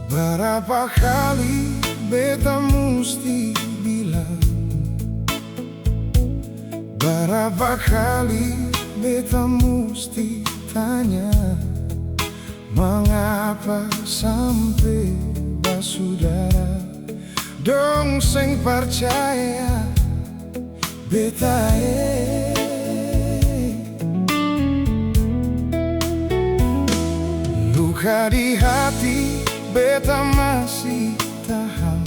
Berapa kali beta musti bilang, berapa kali beta musti tanya, mengapa sampai basudara dong seng percaya beta luka di hati beta masih tahan,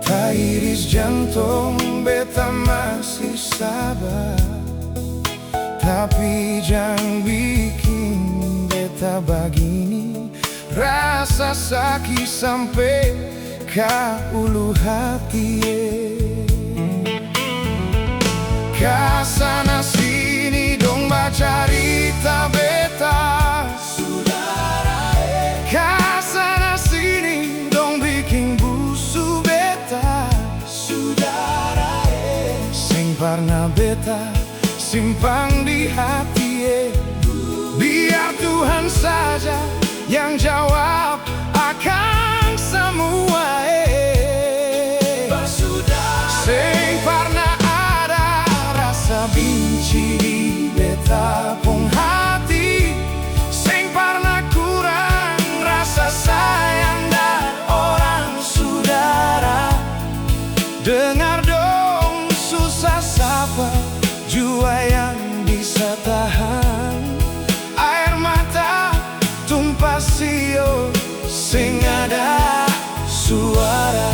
tak iris jantung beta masih sabar. Tapi jangan bikin beta begini, rasa sakit sampai ke ulu hati. Kasana sini dong baca cerita beta, kasana sini dong bikin busu beta, saudara sing pernah beta simpan di hati. Biar Tuhan saja yang jawab akan semua. Sing pernah ada rasa benci di beta pun hati, sing pernah kurang rasa sayang dari orang saudara. Dengar dong susah sapa jua yang bisa tahan, air mata tumpah sio sing ada suara.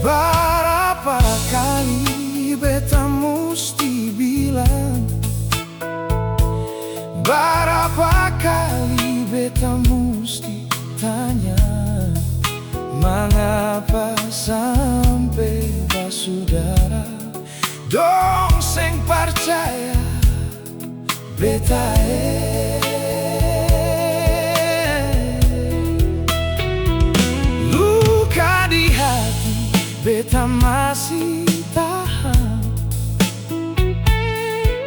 Berapa kali beta musti bilang, berapa kali beta musti tanya, mengapa sampai basudara dong seng percaya beta luka di hati beta masih tahan,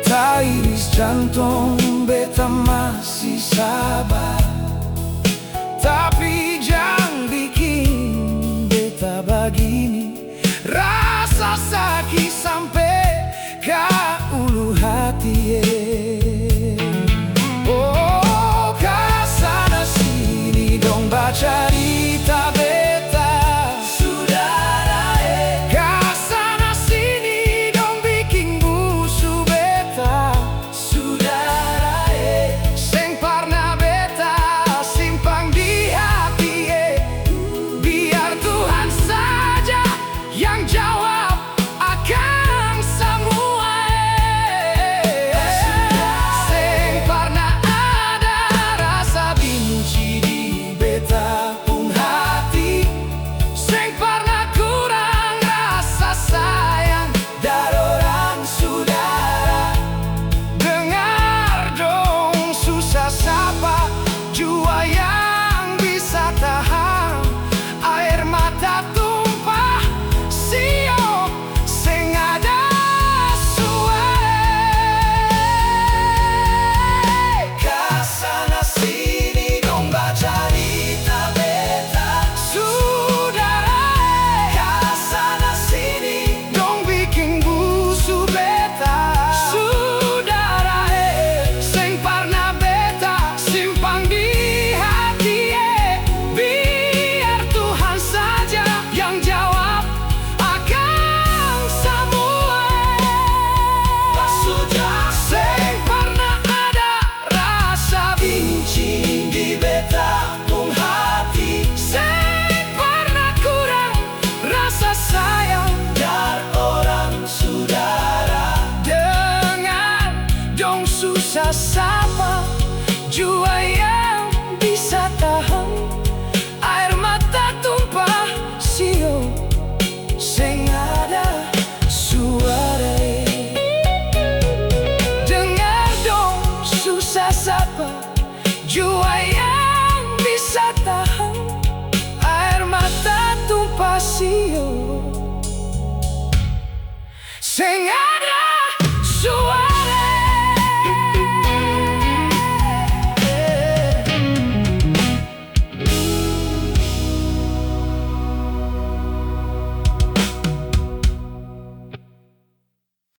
tak iris jantung beta masih sabar. Tapi jangan bikin beta begini, rasa sakit sampai ke ulu hati. Oh, kasana sini dong baca cerita beta, beta Jua yang bisa tahan air mata tumpah siu. Sing ada